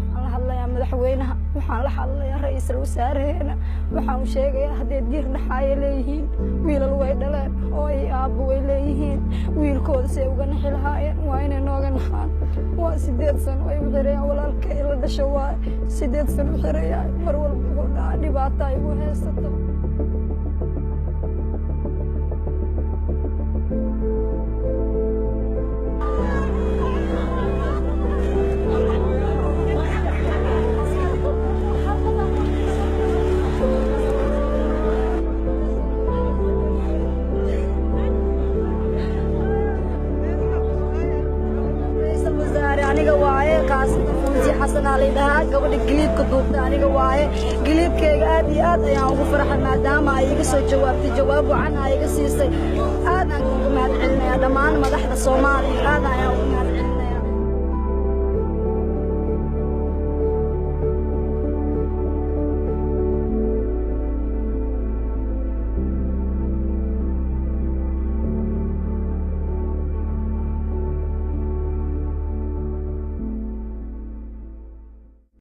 madaxweynaha waxaan la hadlayaa ra'iisul wasaaraheena waxaan sheegayaa haddii diir dhaxaaya leeyihiin wiilal way dhaleen oo ay aabbo way leeyihiin wiilkooda say uga naxi lahaayeen waa inay nooga naxaan waa 8 sano ay u xirayaan walaalkay la dhasho waa 8 sano u xirayaan mar walba wuxuu dhahaa dhibaato ay ugu haysato aniga waaye qaasida Fawzi Xasan Ali dhaha gabadha giliibka duubta aniga waaye giliibkayga aad iyo aad ayaan ugu faraxay maadaama ay iga soo jawaabtay jawaab wacan ay iga siisay aad aan ugu mahadcelinayaa dhammaan madaxda Soomaaliya aad ayaan